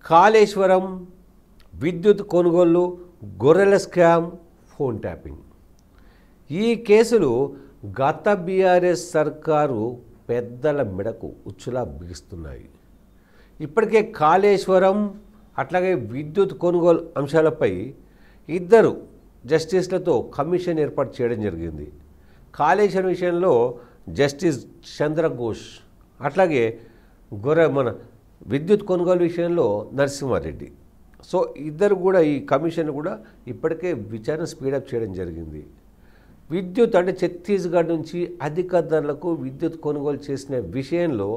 కాళేశ్వరం, విద్యుత్ కొనుగోళ్లు, గొర్రెల స్కామ్, ఫోన్ ట్యాపింగ్. ఈ కేసులు గత బీఆర్ఎస్ సర్కారు పెద్దల మెడకు ఉచ్చులా బిగిస్తున్నాయి. ఇప్పటికే కాళేశ్వరం అట్లాగే విద్యుత్ కొనుగోలు అంశాలపై ఇద్దరు జస్టిస్లతో కమిషన్ ఏర్పాటు చేయడం జరిగింది. కాళేశ్వరం విషయంలో జస్టిస్ చంద్రఘోష్, అట్లాగే మన విద్యుత్ కొనుగోలు విషయంలో నరసింహారెడ్డి. సో ఇద్దరు కూడా ఈ కమిషన్ కూడా ఇప్పటికే విచారణ స్పీడప్ చేయడం జరిగింది. విద్యుత్ అంటే ఛత్తీస్గఢ్ నుంచి అధిక ధరలకు విద్యుత్ కొనుగోలు చేసిన విషయంలో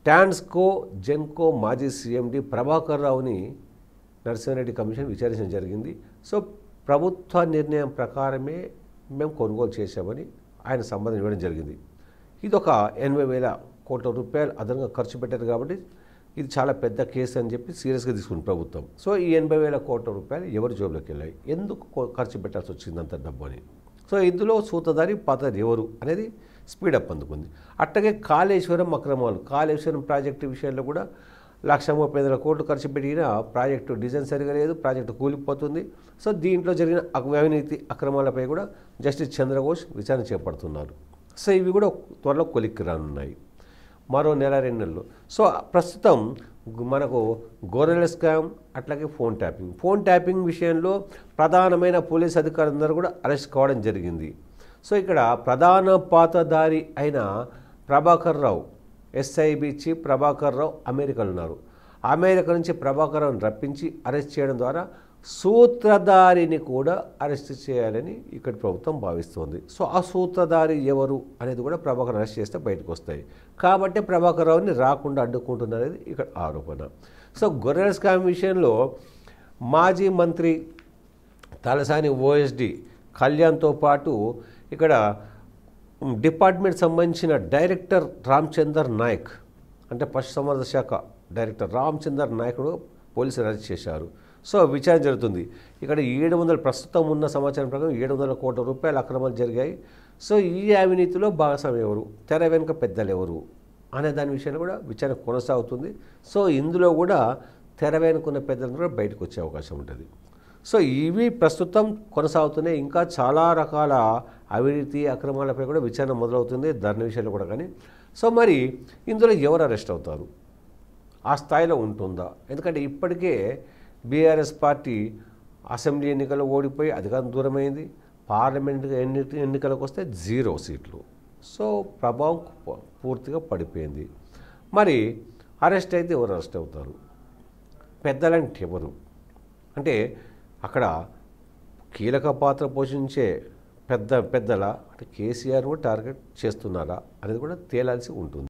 టాన్స్కో, జెన్కో మాజీ సీఎండి ప్రభాకర్ రావుని నరసింహారెడ్డి కమిషన్ విచారించడం జరిగింది. సో ప్రభుత్వ నిర్ణయం ప్రకారమే మేము కొనుగోలు చేశామని ఆయన సంబంధం ఇవ్వడం జరిగింది. ఇది ఒక 80,000 కోట్ల రూపాయలు అదనంగా ఖర్చు పెట్టారు కాబట్టి ఇది చాలా పెద్ద కేసు అని చెప్పి సీరియస్గా తీసుకుంది ప్రభుత్వం. సో ఈ 80,000 కోట్ల రూపాయలు ఎవరి జోబులోకి వెళ్ళాయి, ఎందుకు ఖర్చు పెట్టాల్సి వచ్చింది అంత డబ్బు అని. సో ఇందులో సూతదారి పాతదారి ఎవరు అనేది స్పీడప్ అందుకుంది. అట్టగే కాళేశ్వరం అక్రమాలు, కాళేశ్వరం ప్రాజెక్టు విషయంలో కూడా 1,30,000 కోట్లు ఖర్చు పెట్టిన ప్రాజెక్టు డిజైన్ సరిగా లేదు, ప్రాజెక్టు కూలిపోతుంది. సో దీంట్లో జరిగిన అవినీతి అక్రమాలపై కూడా జస్టిస్ చంద్రఘోష్ విచారణ చేపడుతున్నారు. సో ఇవి కూడా త్వరలో కొలిక్కి రానున్నాయి, మరో నెల 2 నెలలు. సో ప్రస్తుతం మనకు గొర్రెల స్కామ్ అట్లాగే ఫోన్ ట్యాపింగ్ విషయంలో ప్రధానమైన పోలీస్ అధికారులందరూ కూడా అరెస్ట్ కావడం జరిగింది. సో ఇక్కడ ప్రధాన పాతదారి అయిన ప్రభాకర్ రావు, ఎస్ఐబి చీఫ్ ప్రభాకర్ రావు అమెరికాలో ఉన్నారు. అమెరికా నుంచి ప్రభాకర్ రావుని రప్పించి అరెస్ట్ చేయడం ద్వారా సూత్రధారిని కూడా అరెస్ట్ చేయాలని ఇక్కడ ప్రభుత్వం భావిస్తోంది. సో ఆ సూత్రధారి ఎవరు అనేది కూడా ప్రభాకర్ అరెస్ట్ చేస్తే బయటకు వస్తాయి కాబట్టి ప్రభాకర్ రావుని రాకుండా అడ్డుకుంటున్నది ఇక్కడ ఆరోపణ. సో గొర్రెల స్కామ్ విషయంలో మాజీ మంత్రి తలసాని ఓఎస్డి కళ్యాణ్తో పాటు ఇక్కడ డిపార్ట్మెంట్ సంబంధించిన డైరెక్టర్ రామచందర్ నాయక్, అంటే పశుసంవర్ధక శాఖ డైరెక్టర్ రామచందర్ నాయకుడు పోలీసులు అరెస్ట్ చేశారు. సో విచారణ జరుగుతుంది. ఇక్కడ 700 ప్రస్తుతం ఉన్న సమాచారం ప్రకారం 700 కోట్ల రూపాయల అక్రమాలు జరిగాయి. సో ఈ అవినీతిలో భాగస్వామి ఎవరు, తెర వెనుక పెద్దలు ఎవరు అనే దాని విషయంలో కూడా విచారణ కొనసాగుతుంది. సో ఇందులో కూడా తెర వెనుకున్న పెద్దలు కూడా బయటకు వచ్చే అవకాశం ఉంటుంది. సో ఇవి ప్రస్తుతం కొనసాగుతున్నాయి. ఇంకా చాలా రకాల అవినీతి అక్రమాలపై కూడా విచారణ మొదలవుతుంది, ధరణ విషయంలో కూడా. కానీ సో మరి ఇందులో ఎవరు అరెస్ట్ అవుతారు, ఆ స్థాయిలో ఉంటుందా? ఎందుకంటే ఇప్పటికే బీఆర్ఎస్ పార్టీ అసెంబ్లీ ఎన్నికల్లో ఓడిపోయి అధికారం దూరమైంది, పార్లమెంట్ ఎన్నికలకు వస్తే 0 సీట్లు. సో ప్రభావం పూర్తిగా పడిపోయింది. మరి అరెస్ట్ అయితే ఎవరు అరెస్ట్ అవుతారు, పెద్దలంటే ఎవరు, అంటే అక్కడ కీలక పాత్ర పోషించే పెద్దల అంటే కేసీఆర్ కూడా టార్గెట్ చేస్తున్నారా అనేది కూడా తేలాల్సి ఉంటుంది.